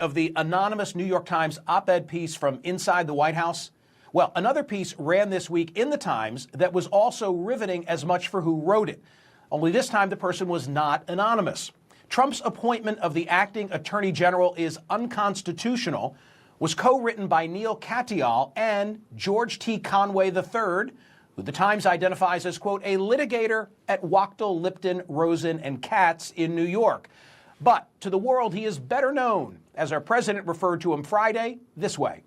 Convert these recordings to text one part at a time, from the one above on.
Of the anonymous New York Times op-ed piece from inside the White House? Well, another piece ran this week in the Times that was also riveting as much for who wrote it. Only this time the person was not anonymous. Trump's appointment of the acting attorney general is unconstitutional was co-written by Neil Katyal and George T. Conway III, who the Times identifies as, quote, a litigator at Wachtell, Lipton, Rosen, and Katz in New York. But to the world, he is better known, as our president referred to him Friday, this way.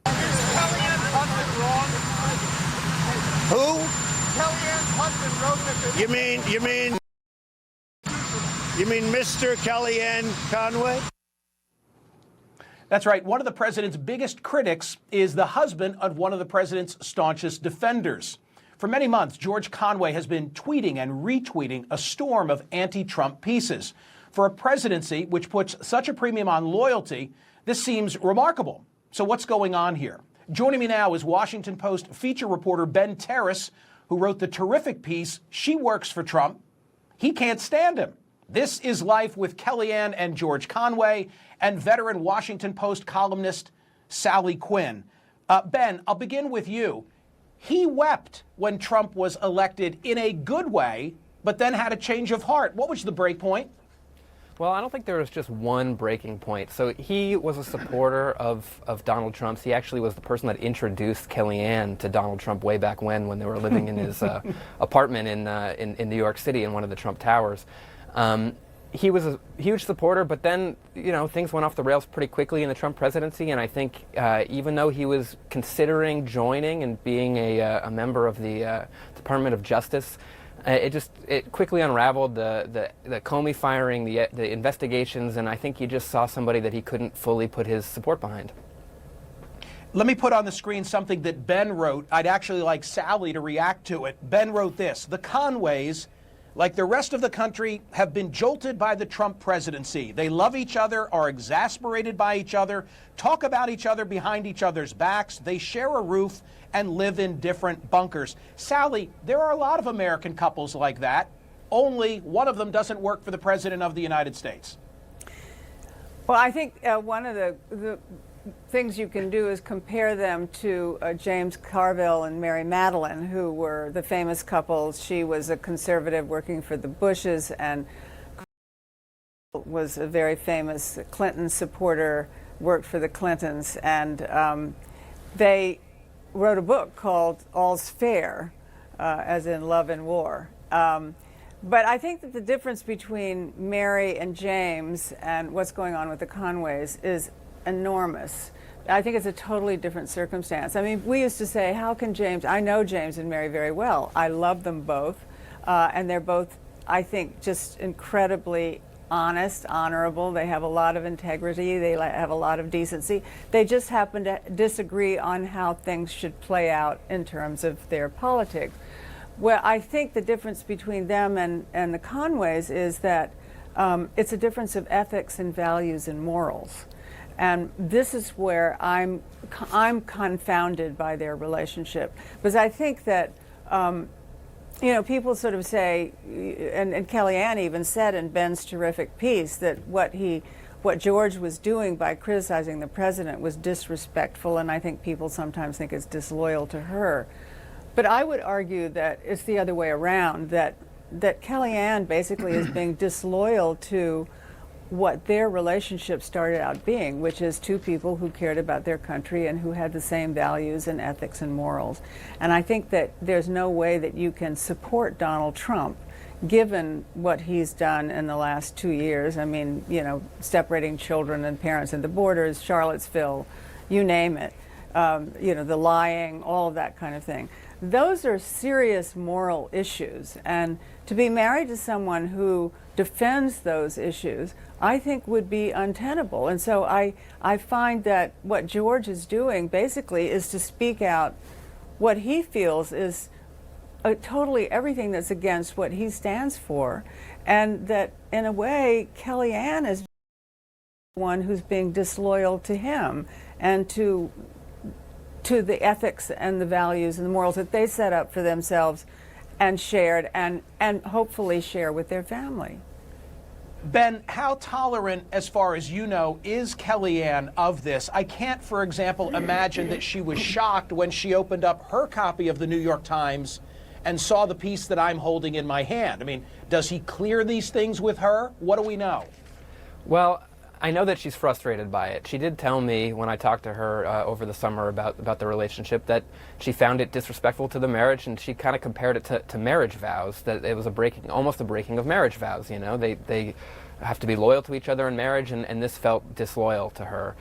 Kellyanne's husband wrong? Who? Kellyanne's husband wrote that. You mean Mr. Kellyanne Conway? That's right. One of the president's biggest critics is the husband of one of the president's staunchest defenders. For many months, George Conway has been tweeting and retweeting a storm of anti-Trump pieces. For a presidency which puts such a premium on loyalty, this seems remarkable. So what's going on here? Joining me now is Washington Post feature reporter Ben Terrace, who wrote the terrific piece, She Works for Trump. He can't stand him. This is Life with Kellyanne and George Conway, and veteran Washington Post columnist Sally Quinn. Ben, I'll begin with you. He wept when Trump was elected in a good way, but then had a change of heart. What was the break point? Well, I don't think there was just one breaking point. So he was a supporter of Donald Trump's. He actually was the person that introduced Kellyanne to Donald Trump way back when they were living in his apartment in New York City in one of the Trump towers. He was a huge supporter, but then, things went off the rails pretty quickly in the Trump presidency, and I think even though he was considering joining and being a member of the Department of Justice, it quickly unraveled, the Comey firing, the investigations, and I think he just saw somebody that he couldn't fully put his support behind. Let me put on the screen something that Ben wrote. I'd actually like Sally to react to it. Ben wrote this: the Conways, like the rest of the country, have been jolted by the Trump presidency. They love each other, are exasperated by each other, talk about each other behind each other's backs. They share a roof and live in different bunkers. Sally, there are a lot of American couples like that. Only one of them doesn't work for the President of the United States. Well, I think one of the things you can do is compare them to James Carville and Mary Madeline, who were the famous couples. She was a conservative working for the Bushes, and was a very famous Clinton supporter, worked for the Clintons, and they wrote a book called All's Fair, as in love and war. But I think that the difference between Mary and James and what's going on with the Conways is enormous. I think it's a totally different circumstance. I mean, we used to say, how can James, I know James and Mary very well. I love them both. And they're both, I think, just incredibly honest, honorable. They have a lot of integrity. They have a lot of decency. They just happen to disagree on how things should play out in terms of their politics. Well, I think the difference between them and the Conways is that it's a difference of ethics and values and morals. And this is where I'm confounded by their relationship, because I think that people sort of say, and Kellyanne even said in Ben's terrific piece, that what George was doing by criticizing the president was disrespectful, and I think people sometimes think it's disloyal to her. But I would argue that it's the other way around, that Kellyanne basically is being disloyal to what their relationship started out being, which is two people who cared about their country and who had the same values and ethics and morals. And I think that there's no way that you can support Donald Trump given what he's done in the last 2 years. I mean, separating children and parents at the borders, Charlottesville, you name it, the lying, all of that kind of thing. Those are serious moral issues, and to be married to someone who defends those issues, I think would be untenable. And so I find that what George is doing basically is to speak out what he feels is totally everything that's against what he stands for, and that in a way Kellyanne is one who's being disloyal to him and to the ethics and the values and the morals that they set up for themselves and shared and hopefully share with their family. Ben, how tolerant, as far as you know, is Kellyanne of this? I can't, for example, imagine that she was shocked when she opened up her copy of the New York Times and saw the piece that I'm holding in my hand. I mean, does he clear these things with her? What do we know? Well, I know that she's frustrated by it. She did tell me when I talked to her over the summer about the relationship that she found it disrespectful to the marriage, and she kind of compared it to marriage vows, that it was almost a breaking of marriage vows. You know, they have to be loyal to each other in marriage, and this felt disloyal to her.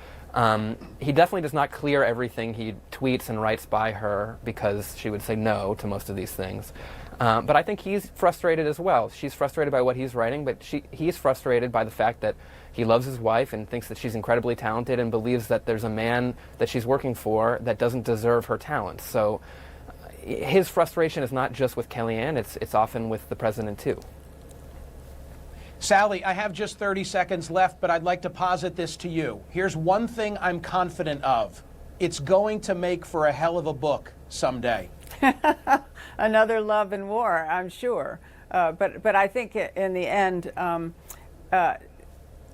He definitely does not clear everything he tweets and writes by her, because she would say no to most of these things. But I think he's frustrated as well. She's frustrated by what he's writing, but he's frustrated by the fact that he loves his wife and thinks that she's incredibly talented and believes that there's a man that she's working for that doesn't deserve her talents. So his frustration is not just with Kellyanne, it's often with the president too. Sally, I have just 30 seconds left, but I'd like to posit this to you. Here's one thing I'm confident of. It's going to make for a hell of a book someday. Another Love and War, I'm sure. But I think in the end,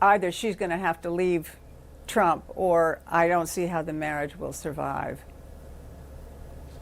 either she's going to have to leave Trump, or I don't see how the marriage will survive.